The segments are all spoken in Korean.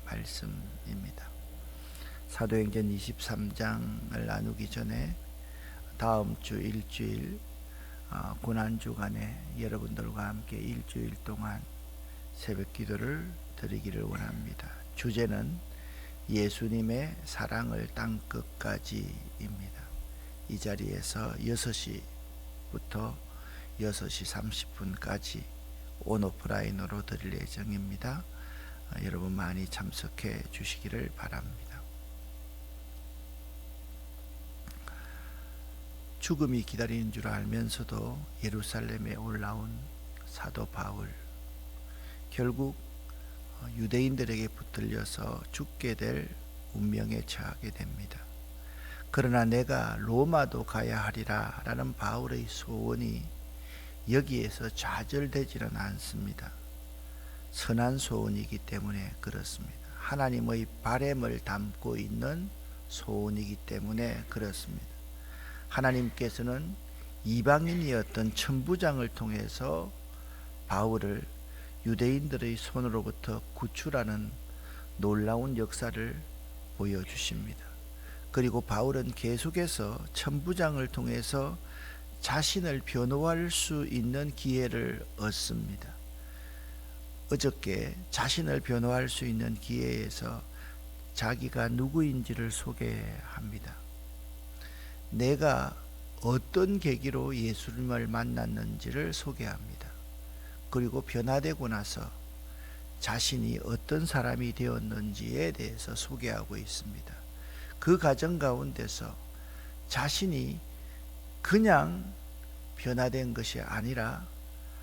말씀입니다. 사도행전 23장을 나누기 전에 다음 주 일주일 고난주간에 여러분들과 함께 일주일 동안 새벽 기도를 드리기를 원합니다. 주제는 예수님의 사랑을 땅끝까지입니다. 이 자리에서 6시부터 6시 30분까지 온오프라인으로 드릴 예정입니다. 여러분 많이 참석해 주시기를 바랍니다. 죽음이 기다리는 줄 알면서도 예루살렘에 올라온 사도 바울, 결국 유대인들에게 붙들려서 죽게 될 운명에 처하게 됩니다. 그러나 내가 로마도 가야 하리라 라는 바울의 소원이 여기에서 좌절되지는 않습니다. 선한 소원이기 때문에 그렇습니다. 하나님의 바램을 담고 있는 소원이기 때문에 그렇습니다. 하나님께서는 이방인이었던 천부장을 통해서 바울을 유대인들의 손으로부터 구출하는 놀라운 역사를 보여주십니다. 그리고 바울은 계속해서 천부장을 통해서 자신을 변호할 수 있는 기회를 얻습니다. 어저께 자신을 변호할 수 있는 기회에서 자기가 누구인지를 소개합니다. 내가 어떤 계기로 예수님을 만났는지를 소개합니다. 그리고 변화되고 나서 자신이 어떤 사람이 되었는지에 대해서 소개하고 있습니다. 그 과정 가운데서 자신이 그냥 변화된 것이 아니라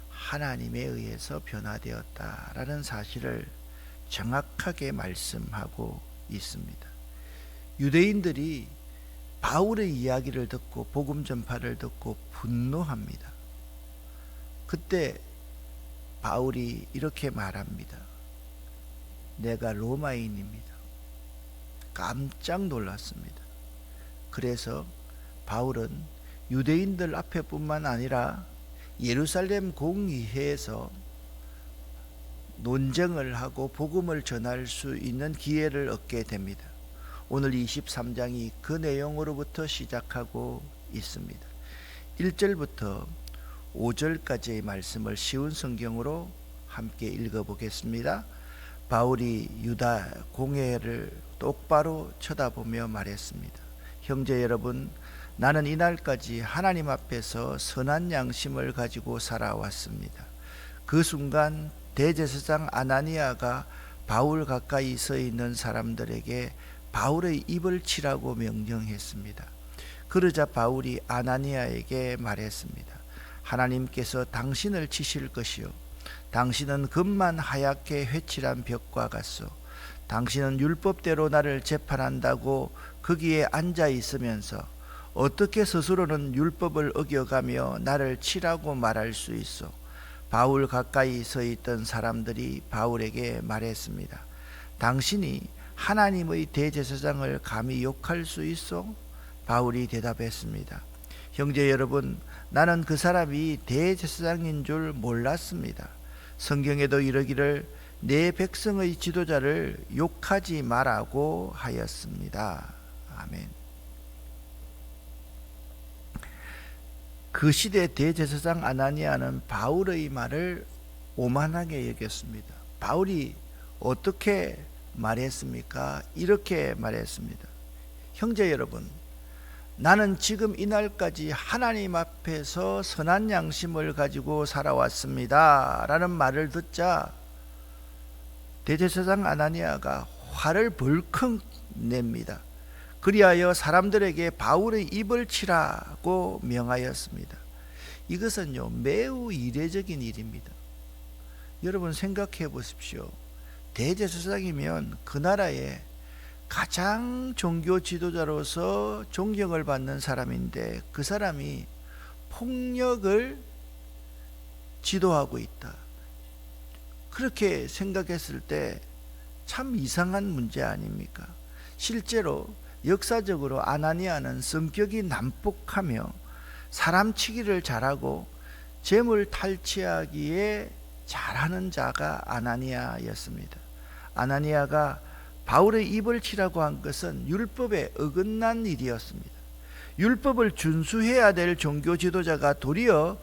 하나님에 의해서 변화되었다라는 사실을 정확하게 말씀하고 있습니다. 유대인들이 바울의 이야기를 듣고 복음 전파를 듣고 분노합니다. 그때 바울이 이렇게 말합니다. 내가 로마인입니다. 깜짝 놀랐습니다. 그래서 바울은 유대인들 앞에뿐만 아니라 예루살렘 공의회에서 논쟁을 하고 복음을 전할 수 있는 기회를 얻게 됩니다. 오늘 23장이 그 내용으로부터 시작하고 있습니다. 1절부터 5절까지의 말씀을 쉬운 성경으로 함께 읽어보겠습니다. 바울이 유다 공회를 똑바로 쳐다보며 말했습니다. 형제 여러분, 나는 이날까지 하나님 앞에서 선한 양심을 가지고 살아왔습니다. 그 순간 대제사장 아나니아가 바울 가까이 서 있는 사람들에게 바울의 입을 치라고 명령했습니다. 그러자 바울이 아나니아에게 말했습니다. 하나님께서 당신을 치실 것이요, 당신은 금만 하얗게 회칠한 벽과 같소. 당신은 율법대로 나를 재판한다고 거기에 앉아 있으면서 어떻게 스스로는 율법을 어겨가며 나를 치라고 말할 수 있어? 바울 가까이 서 있던 사람들이 바울에게 말했습니다. 당신이 하나님의 대제사장을 감히 욕할 수 있어? 바울이 대답했습니다. 형제 여러분, 나는 그 사람이 대제사장인 줄 몰랐습니다. 성경에도 이르기를 내 백성의 지도자를 욕하지 말라고 하였습니다. 아멘. 그 시대 대제사장 아나니아는 바울의 말을 오만하게 여겼습니다. 바울이 어떻게 말했습니까? 이렇게 말했습니다. 형제 여러분, 나는 지금 이날까지 하나님 앞에서 선한 양심을 가지고 살아왔습니다 라는 말을 듣자 대제사장 아나니아가 화를 벌컥 냅니다. 그리하여 사람들에게 바울의 입을 치라고 명하였습니다. 이것은요, 매우 이례적인 일입니다. 여러분 생각해 보십시오. 대제사장이면 그 나라의 가장 종교 지도자로서 존경을 받는 사람인데 그 사람이 폭력을 지도하고 있다. 그렇게 생각했을 때 참 이상한 문제 아닙니까? 실제로 역사적으로 아나니아는 성격이 난폭하며 사람 치기를 잘하고 재물 탈취하기에 잘하는 자가 아나니아였습니다. 아나니아가 바울의 입을 치라고 한 것은 율법에 어긋난 일이었습니다. 율법을 준수해야 될 종교 지도자가 도리어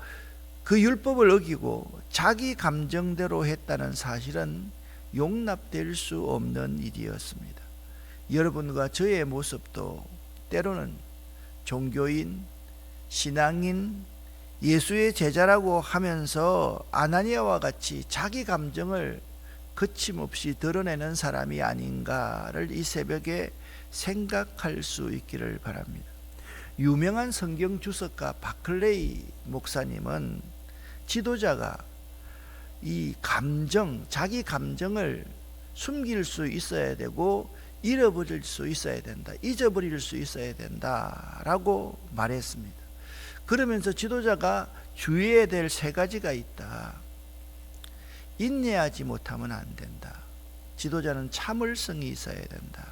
그 율법을 어기고 자기 감정대로 했다는 사실은 용납될 수 없는 일이었습니다. 여러분과 저의 모습도 때로는 종교인, 신앙인, 예수의 제자라고 하면서 아나니아와 같이 자기 감정을 거침없이 드러내는 사람이 아닌가를 이 새벽에 생각할 수 있기를 바랍니다. 유명한 성경 주석가 바클레이 목사님은 지도자가 이 감정, 자기 감정을 숨길 수 있어야 되고 잃어버릴 수 있어야 된다, 잊어버릴 수 있어야 된다라고 말했습니다. 그러면서 지도자가 주의해야 될 세 가지가 있다. 인내하지 못하면 안 된다. 지도자는 참을성이 있어야 된다.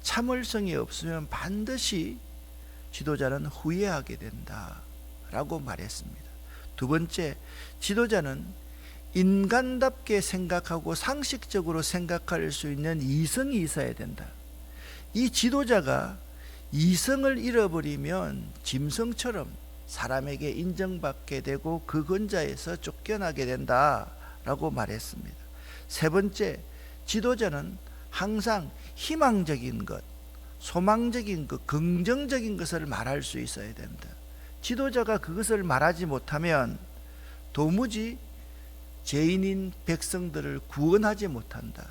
참을성이 없으면 반드시 지도자는 후회하게 된다 라고 말했습니다. 두 번째, 지도자는 인간답게 생각하고 상식적으로 생각할 수 있는 이성이 있어야 된다. 이 지도자가 이성을 잃어버리면 짐승처럼 사람에게 인정받게 되고 그 근자에서 쫓겨나게 된다라고 말했습니다. 세 번째, 지도자는 항상 희망적인 것, 소망적인 것, 긍정적인 것을 말할 수 있어야 된다. 지도자가 그것을 말하지 못하면 도무지 죄인인 백성들을 구원하지 못한다.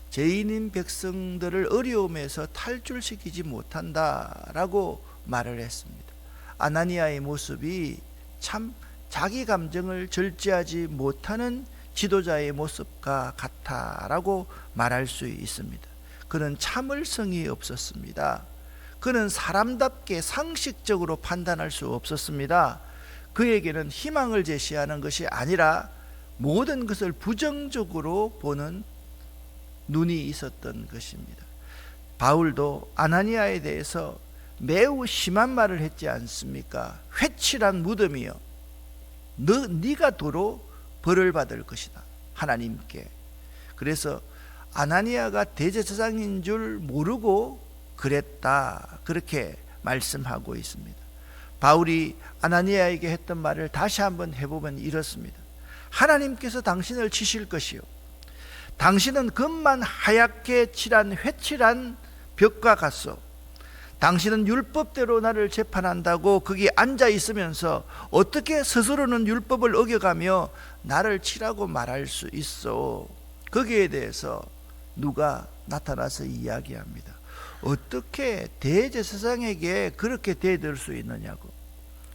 죄인인 백성들을 어려움에서 탈출시키지 못한다라고 말을 했습니다. 아나니아의 모습이 참 자기 감정을 절제하지 못하는 지도자의 모습과 같다라고 말할 수 있습니다. 그는 참을성이 없었습니다. 그는 사람답게 상식적으로 판단할 수 없었습니다. 그에게는 희망을 제시하는 것이 아니라 모든 것을 부정적으로 보는 눈이 있었던 것입니다. 바울도 아나니아에 대해서 매우 심한 말을 했지 않습니까? 회칠한 무덤이여, 네가 도로 벌을 받을 것이다, 하나님께. 그래서 아나니아가 대제사장인 줄 모르고 그랬다, 그렇게 말씀하고 있습니다. 바울이 아나니아에게 했던 말을 다시 한번 해보면 이렇습니다. 하나님께서 당신을 치실 것이요, 당신은 금만 하얗게 칠한 회칠한 벽과 같소. 당신은 율법대로 나를 재판한다고 거기 앉아 있으면서 어떻게 스스로는 율법을 어겨가며 나를 치라고 말할 수 있어? 거기에 대해서 누가 나타나서 이야기합니다. 어떻게 대제사장에게 그렇게 대들 수 있느냐고.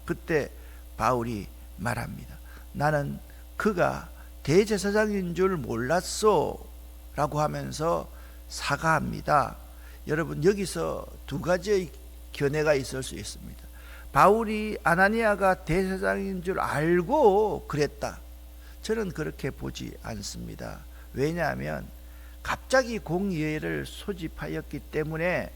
그때 바울이 말합니다. 나는 그가 대제사장인 줄 몰랐소 라고 하면서 사과합니다. 여러분, 여기서 두 가지의 견해가 있을 수 있습니다. 바울이 아나니아가 대제사장인 줄 알고 그랬다. 저는 그렇게 보지 않습니다. 왜냐하면 갑자기 공의회를 소집하였기 때문에,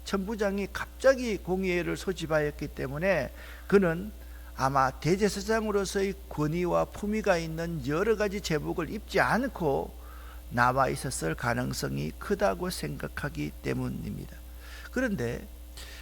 천부장이 갑자기 공의회를 소집하였기 때문에 그는 아마 대제사장으로서의 권위와 품위가 있는 여러 가지 제복을 입지 않고 나와 있었을 가능성이 크다고 생각하기 때문입니다. 그런데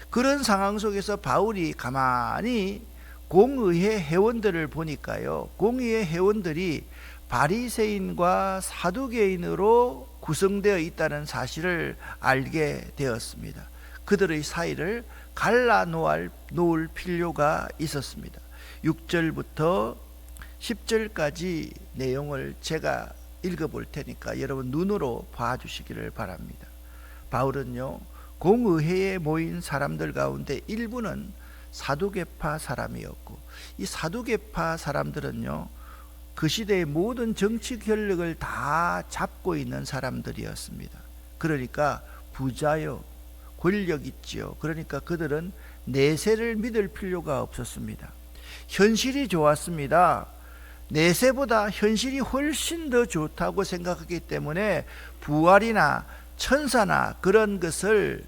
그런 상황 속에서 바울이 가만히 공의회 회원들을 보니까요, 공의회 회원들이 바리새인과 사두개인으로 구성되어 있다는 사실을 알게 되었습니다. 그들의 사이를 갈라 놓을 필요가 있었습니다. 6절부터 10절까지 내용을 제가 읽어볼 테니까 여러분 눈으로 봐주시기를 바랍니다. 바울은요, 공의회에 모인 사람들 가운데 일부는 사두개파 사람이었고, 이 사두개파 사람들은요, 그 시대의 모든 정치 권력을 다 잡고 있는 사람들이었습니다. 그러니까 부자요, 권력 있지요. 그러니까 그들은 내세를 믿을 필요가 없었습니다. 현실이 좋았습니다. 내세보다 현실이 훨씬 더 좋다고 생각하기 때문에 부활이나 천사나 그런 것을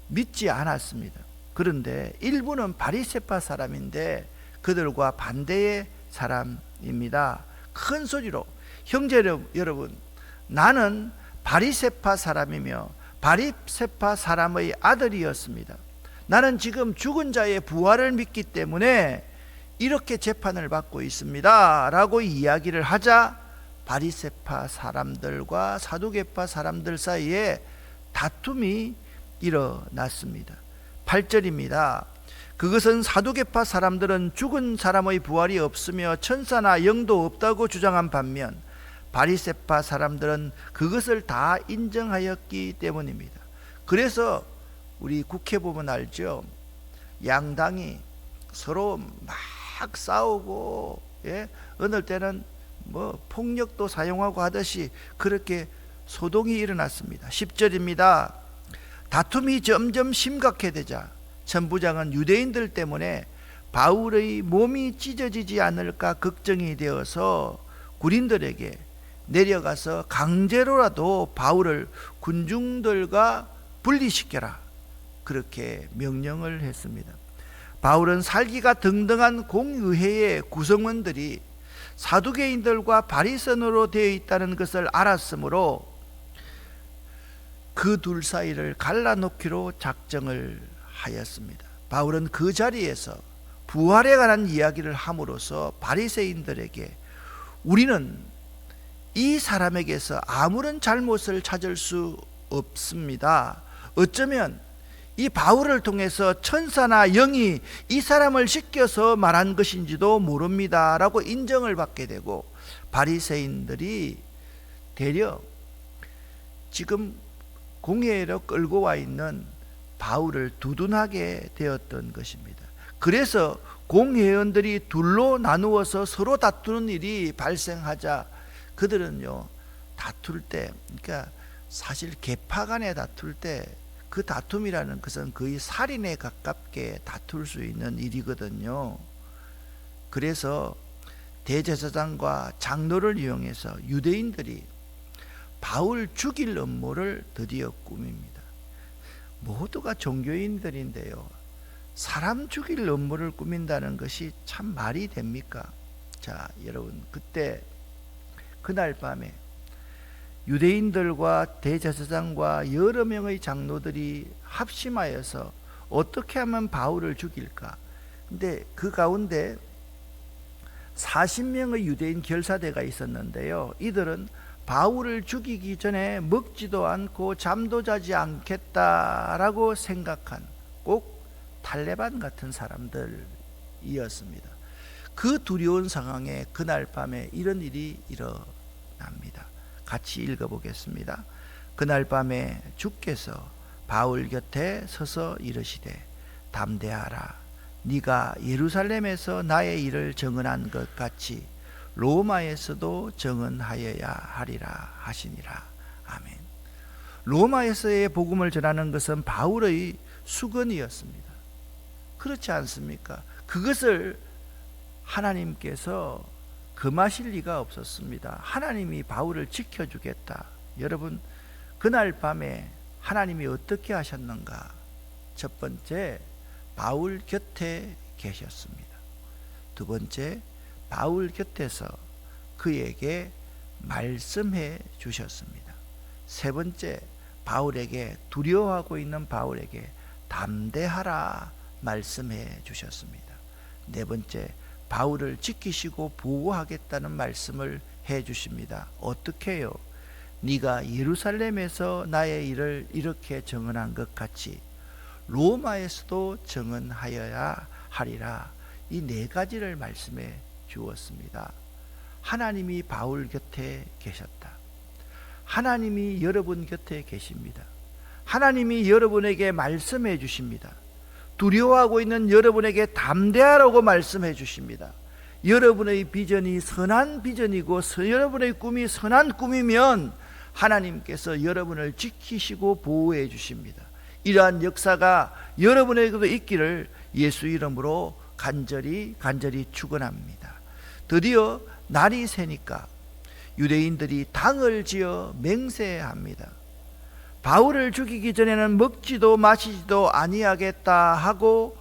믿지 않았습니다. 그런데 일부는 바리새파 사람인데 그들과 반대의 사람입니다. 큰 소리로, 형제 여러분, 나는 바리새파 사람이며 바리새파 사람의 아들이었습니다. 나는 지금 죽은 자의 부활을 믿기 때문에 이렇게 재판을 받고 있습니다 라고 이야기를 하자 바리새파 사람들과 사두개파 사람들 사이에 다툼이 일어났습니다. 8절입니다. 그것은 사두개파 사람들은 죽은 사람의 부활이 없으며 천사나 영도 없다고 주장한 반면 바리새파 사람들은 그것을 다 인정하였기 때문입니다. 그래서 우리 국회 보면 알죠. 양당이 서로 막 싸우고, 어느 때는 뭐 폭력도 사용하고 하듯이 그렇게 소동이 일어났습니다. 10절입니다. 다툼이 점점 심각해지자 천부장은 유대인들 때문에 바울의 몸이 찢어지지 않을까 걱정이 되어서 군인들에게 내려가서 강제로라도 바울을 군중들과 분리시켜라, 그렇게 명령을 했습니다. 바울은 살기가 등등한 공의회의 구성원들이 사두개인들과 바리새인으로 되어 있다는 것을 알았으므로 그 둘 사이를 갈라놓기로 작정을 하였습니다. 바울은 그 자리에서 부활에 관한 이야기를 함으로써 바리새인들에게 우리는 이 사람에게서 아무런 잘못을 찾을 수 없습니다. 어쩌면 이 바울을 통해서 천사나 영이 이 사람을 시켜서 말한 것인지도 모릅니다 라고 인정을 받게 되고, 바리새인들이 되려 지금 공회로 끌고 와 있는 바울을 두둔하게 되었던 것입니다. 그래서 공회원들이 둘로 나누어서 서로 다투는 일이 발생하자 그들은요, 다툴 때, 그러니까 사실 계파 간에 다툴 때 그 다툼이라는 것은 거의 살인에 가깝게 다툴 수 있는 일이거든요. 그래서 대제사장과 장로를 이용해서 유대인들이 바울 죽일 음모를 드디어 꾸밉니다. 모두가 종교인들인데요, 사람 죽일 음모를 꾸민다는 것이 참 말이 됩니까? 자, 여러분, 그날 밤에 유대인들과 대제사장과 여러 명의 장로들이 합심하여서 어떻게 하면 바울을 죽일까? 근데 그 가운데 40명의 유대인 결사대가 있었는데요, 이들은 바울을 죽이기 전에 먹지도 않고 잠도 자지 않겠다라고 생각한 꼭 탈레반 같은 사람들이었습니다. 그 두려운 상황에 그날 밤에 이런 일이 일어납니다. 같이 읽어보겠습니다. 그날 밤에 주께서 바울 곁에 서서 이르시되 담대하라, 네가 예루살렘에서 나의 일을 증언한 것 같이 로마에서도 증언하여야 하리라 하시니라. 아멘. 로마에서의 복음을 전하는 것은 바울의 수건이었습니다. 그렇지 않습니까? 그것을 하나님께서 금하실 리가 없었습니다. 하나님이 바울을 지켜주겠다. 여러분, 그날 밤에 하나님이 어떻게 하셨는가? 첫 번째, 바울 곁에 계셨습니다. 두 번째, 바울 곁에서 그에게 말씀해 주셨습니다. 세 번째, 바울에게, 두려워하고 있는 바울에게 담대하라 말씀해 주셨습니다. 네 번째, 바울을 지키시고 보호하겠다는 말씀을 해 주십니다. 어떻게 해요? 네가 예루살렘에서 나의 일을 이렇게 증언한 것 같이 로마에서도 증언하여야 하리라. 이 네 가지를 말씀해 주었습니다. 하나님이 바울 곁에 계셨다. 하나님이 여러분 곁에 계십니다. 하나님이 여러분에게 말씀해 주십니다. 두려워하고 있는 여러분에게 담대하라고 말씀해 주십니다. 여러분의 비전이 선한 비전이고 여러분의 꿈이 선한 꿈이면 하나님께서 여러분을 지키시고 보호해 주십니다. 이러한 역사가 여러분에게도 있기를 예수 이름으로 간절히 축원합니다. 드디어 날이 새니까 유대인들이 당을 지어 맹세합니다. 바울을 죽이기 전에는 먹지도 마시지도 아니하겠다 하고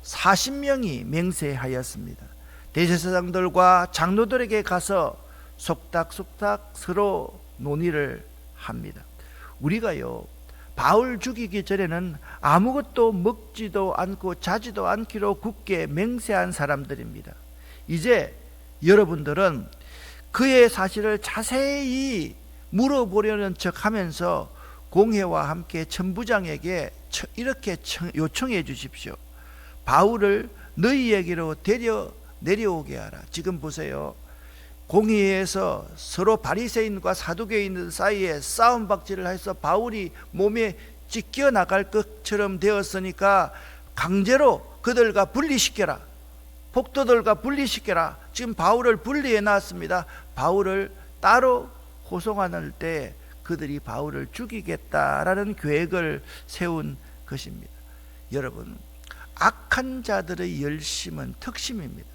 40명이 맹세하였습니다. 대제사장들과 장로들에게 가서 속닥속닥 서로 논의를 합니다. 우리가요, 바울 죽이기 전에는 아무것도 먹지도 않고 자지도 않기로 굳게 맹세한 사람들입니다. 이제 여러분들은 그의 사실을 자세히 물어보려는 척 하면서 공회와 함께 천부장에게 이렇게 요청해 주십시오. 바울을 너희에게로 내려오게 하라. 지금 보세요. 공회에서 서로 바리새인과 사두개인 사이에 싸움박질을 해서 바울이 몸에 찢겨 나갈 것처럼 되었으니까 강제로 그들과 분리시켜라. 폭도들과 분리시켜라. 지금 바울을 분리해 놨습니다. 바울을 따로 호송하는 때 그들이 바울을 죽이겠다라는 계획을 세운 것입니다. 여러분, 악한 자들의 열심은 특심입니다.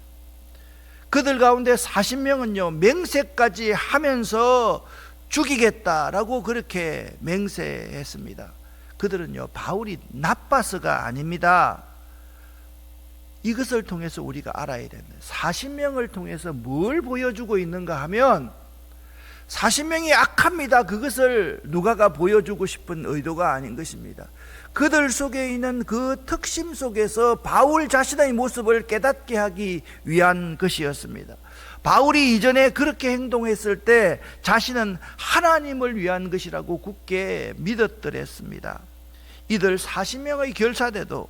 그들 가운데 40명은요 맹세까지 하면서 죽이겠다라고 그렇게 맹세했습니다. 그들은요 바울이 나빠서가 아닙니다. 이것을 통해서 우리가 알아야 됩니다. 40명을 통해서 뭘 보여주고 있는가 하면 40명이 악합니다. 그것을 누가가 보여주고 싶은 의도가 아닌 것입니다. 그들 속에 있는 그 특심 속에서 바울 자신의 모습을 깨닫게 하기 위한 것이었습니다. 바울이 이전에 그렇게 행동했을 때 자신은 하나님을 위한 것이라고 굳게 믿었더랬습니다. 이들 40명의 결사대도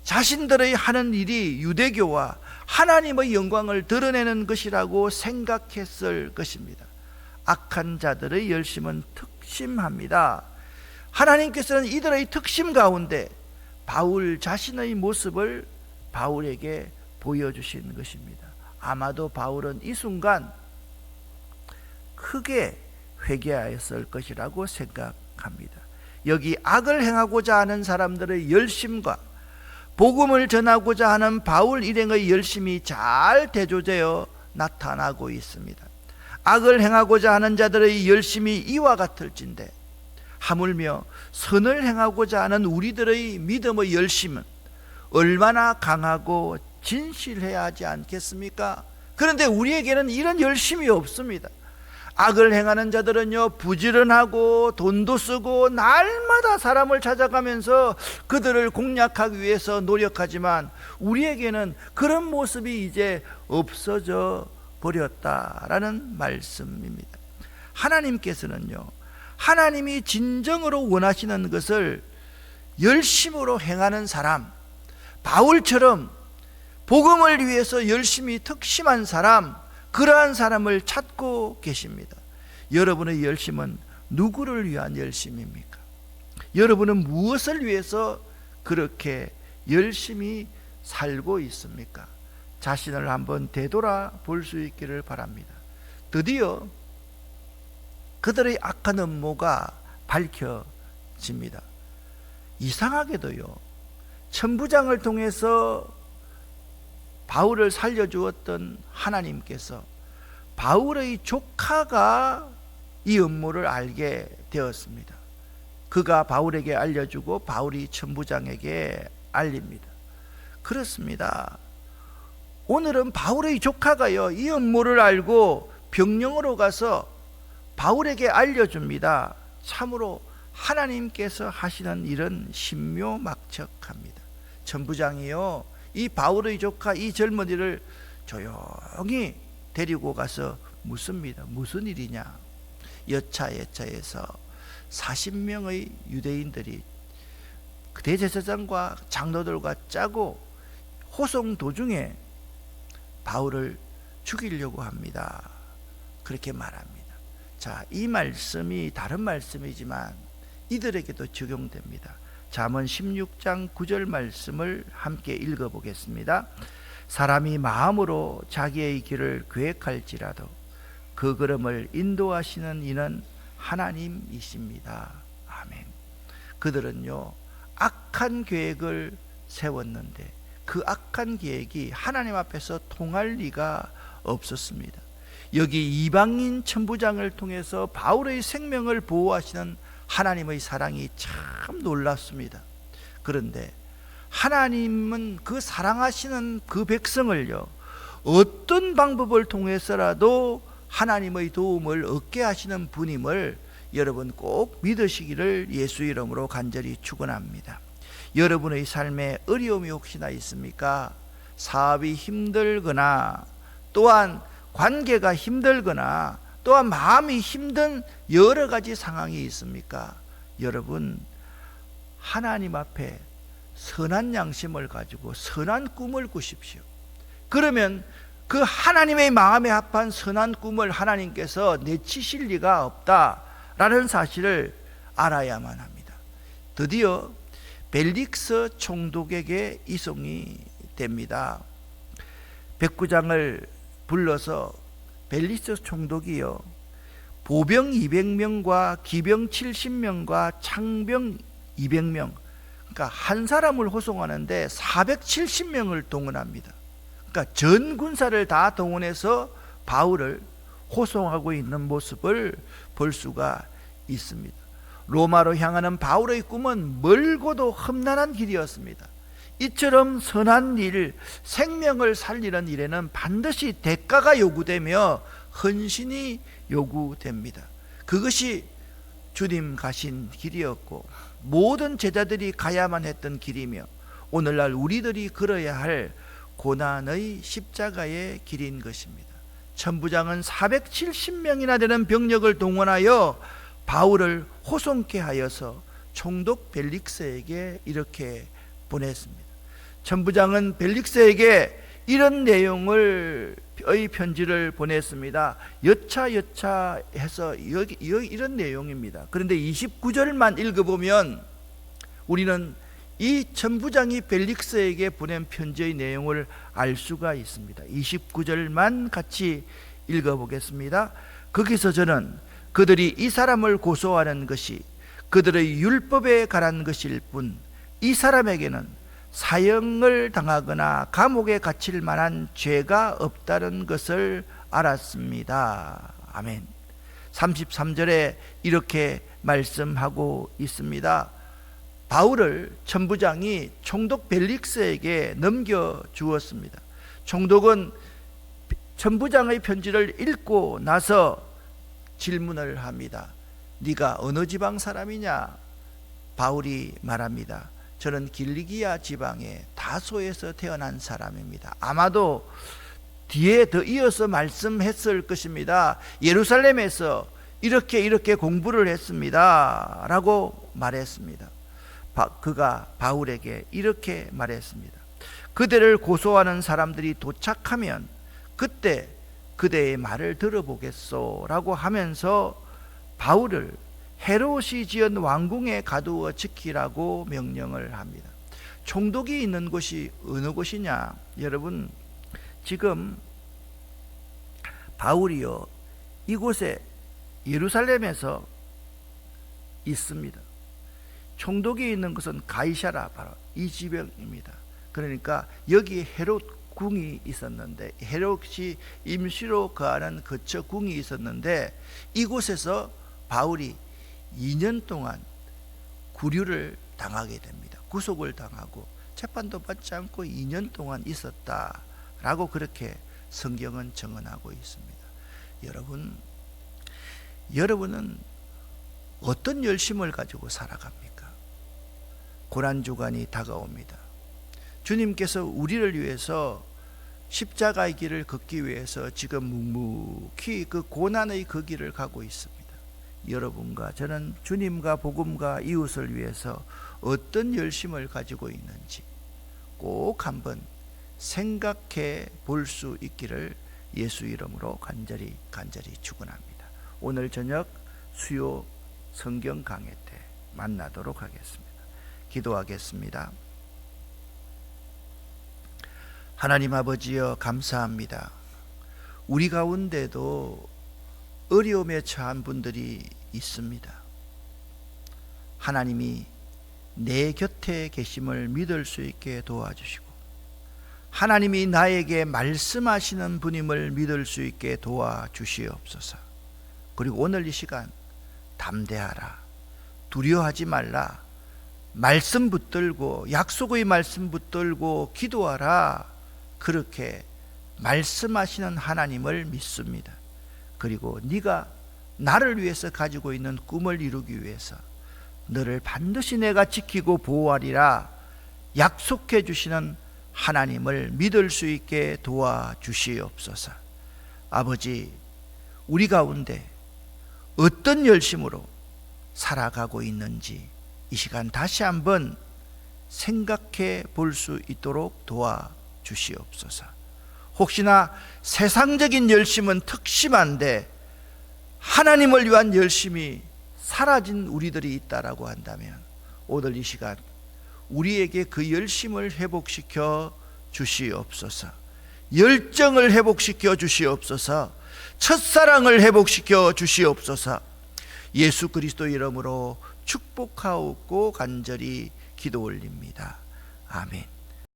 자신들의 하는 일이 유대교와 하나님의 영광을 드러내는 것이라고 생각했을 것입니다. 악한 자들의 열심은 특심합니다. 하나님께서는 이들의 특심 가운데 바울 자신의 모습을 바울에게 보여주신 것입니다. 아마도 바울은 이 순간 크게 회개하였을 것이라고 생각합니다. 여기 악을 행하고자 하는 사람들의 열심과 복음을 전하고자 하는 바울 일행의 열심이 잘 대조되어 나타나고 있습니다. 악을 행하고자 하는 자들의 열심이 이와 같을진데 하물며 선을 행하고자 하는 우리들의 믿음의 열심은 얼마나 강하고 진실해야 하지 않겠습니까? 그런데 우리에게는 이런 열심이 없습니다. 악을 행하는 자들은요 부지런하고 돈도 쓰고 날마다 사람을 찾아가면서 그들을 공략하기 위해서 노력하지만 우리에게는 그런 모습이 이제 없어져 버렸다라는 말씀입니다. 하나님께서는요 하나님이 진정으로 원하시는 것을 열심으로 행하는 사람, 바울처럼 복음을 위해서 열심히 특심한 사람, 그러한 사람을 찾고 계십니다. 여러분의 열심은 누구를 위한 열심입니까? 여러분은 무엇을 위해서 그렇게 열심히 살고 있습니까? 자신을 한번 되돌아볼 수 있기를 바랍니다. 드디어 그들의 악한 음모가 밝혀집니다. 이상하게도요 천부장을 통해서 바울을 살려주었던 하나님께서 바울의 조카가 이 음모를 알게 되었습니다. 그가 바울에게 알려주고 바울이 천부장에게 알립니다. 그렇습니다. 오늘은 바울의 조카가요 이 음모를 알고 병령으로 가서 바울에게 알려줍니다. 참으로 하나님께서 하시는 일은 신묘막측합니다. 천부장이요 이 바울의 조카 이 젊은이를 조용히 데리고 가서 묻습니다. 무슨 일이냐? 여차여차해서 40명의 유대인들이 대제사장과 장로들과 짜고 호송 도중에 바울을 죽이려고 합니다. 그렇게 말합니다. 자, 이 말씀이 다른 말씀이지만 이들에게도 적용됩니다. 잠언 16장 9절 말씀을 함께 읽어보겠습니다. 사람이 마음으로 자기의 길을 계획할지라도 그 걸음을 인도하시는 이는 하나님이십니다. 아멘. 그들은요 악한 계획을 세웠는데 그 악한 계획이 하나님 앞에서 통할 리가 없었습니다. 여기 이방인 천부장을 통해서 바울의 생명을 보호하시는 하나님의 사랑이 참 놀랍습니다. 그런데 하나님은 그 사랑하시는 그 백성을요 어떤 방법을 통해서라도 하나님의 도움을 얻게 하시는 분임을 여러분 꼭 믿으시기를 예수 이름으로 간절히 축원합니다. 여러분의 삶에 어려움이 혹시나 있습니까? 사업이 힘들거나 또한 관계가 힘들거나 또한 마음이 힘든 여러 가지 상황이 있습니까? 여러분 하나님 앞에 선한 양심을 가지고 선한 꿈을 꾸십시오. 그러면 그 하나님의 마음에 합한 선한 꿈을 하나님께서 내치실 리가 없다라는 사실을 알아야만 합니다. 드디어 벨릭스 총독에게 이송이 됩니다. 백부장을 불러서 벨릭스 총독이요, 보병 200명과 기병 70명과 창병 200명, 그러니까 한 사람을 호송하는데 470명을 동원합니다. 그러니까 전 군사를 다 동원해서 바울을 호송하고 있는 모습을 볼 수가 있습니다. 로마로 향하는 바울의 꿈은 멀고도 험난한 길이었습니다. 이처럼 선한 일, 생명을 살리는 일에는 반드시 대가가 요구되며 헌신이 요구됩니다. 그것이 주님 가신 길이었고 모든 제자들이 가야만 했던 길이며 오늘날 우리들이 걸어야 할 고난의 십자가의 길인 것입니다. 천부장은 470명이나 되는 병력을 동원하여 바울을 호송케 하여서 총독 벨릭스에게 이렇게 보냈습니다. 천부장은 벨릭스에게 이런 내용의 편지를 보냈습니다. 여차여차해서 이런 내용입니다. 그런데 29절만 읽어보면 우리는 이 천부장이 벨릭스에게 보낸 편지의 내용을 알 수가 있습니다. 29절만 같이 읽어보겠습니다. 거기서 저는 그들이 이 사람을 고소하는 것이 그들의 율법에 관한 것일 뿐 이 사람에게는 사형을 당하거나 감옥에 갇힐 만한 죄가 없다는 것을 알았습니다. 아멘. 33절에 이렇게 말씀하고 있습니다. 바울을 천부장이 총독 벨릭스에게 넘겨주었습니다. 총독은 천부장의 편지를 읽고 나서 질문을 합니다. 네가 어느 지방 사람이냐? 바울이 말합니다. 저는 길리기아 지방의 다소에서 태어난 사람입니다. 아마도 뒤에 더 이어서 말씀했을 것입니다. 예루살렘에서 이렇게 공부를 했습니다 라고 말했습니다. 그가 바울에게 이렇게 말했습니다. 그대를 고소하는 사람들이 도착하면 그때 그대의 말을 들어보겠소 라고 하면서 바울을 헤롯이 지은 왕궁에 가두어 지키라고 명령을 합니다. 총독이 있는 곳이 어느 곳이냐? 여러분 지금 바울이요 이곳에 예루살렘에서 있습니다. 총독이 있는 것은 가이사라, 바로 이 지역입니다. 그러니까 여기 헤롯 궁이 있었는데 헤롯이 임시로 거하는 거처궁이 있었는데 이곳에서 바울이 2년 동안 구류를 당하게 됩니다. 구속을 당하고 재판도 받지 않고 2년 동안 있었다라고 그렇게 성경은 증언하고 있습니다. 여러분은 어떤 열심을 가지고 살아갑니까? 고난주간이 다가옵니다. 주님께서 우리를 위해서 십자가의 길을 걷기 위해서 지금 묵묵히 그 고난의 그 길을 가고 있습니다. 여러분과 저는 주님과 복음과 이웃을 위해서 어떤 열심을 가지고 있는지 꼭 한번 생각해 볼 수 있기를 예수 이름으로 간절히 축원합니다. 오늘 저녁 수요 성경 강해 때 만나도록 하겠습니다. 기도하겠습니다. 하나님 아버지여 감사합니다. 우리 가운데도 어려움에 처한 분들이 있습니다. 하나님이 내 곁에 계심을 믿을 수 있게 도와주시고 하나님이 나에게 말씀하시는 분임을 믿을 수 있게 도와주시옵소서. 그리고 오늘 이 시간 담대하라, 두려워하지 말라, 말씀 붙들고 약속의 말씀 붙들고 기도하라, 그렇게 말씀하시는 하나님을 믿습니다. 그리고 네가 나를 위해서 가지고 있는 꿈을 이루기 위해서 너를 반드시 내가 지키고 보호하리라 약속해 주시는 하나님을 믿을 수 있게 도와주시옵소서. 아버지, 우리 가운데 어떤 열심으로 살아가고 있는지 이 시간 다시 한번 생각해 볼 수 있도록 도와주시옵소서. 혹시나 세상적인 열심은 특심한데 하나님을 위한 열심이 사라진 우리들이 있다라고 한다면 오늘 이 시간 우리에게 그 열심을 회복시켜 주시옵소서. 열정을 회복시켜 주시옵소서. 첫사랑을 회복시켜 주시옵소서. 예수 그리스도 이름으로 축복하옵고 간절히 기도 올립니다. 아멘.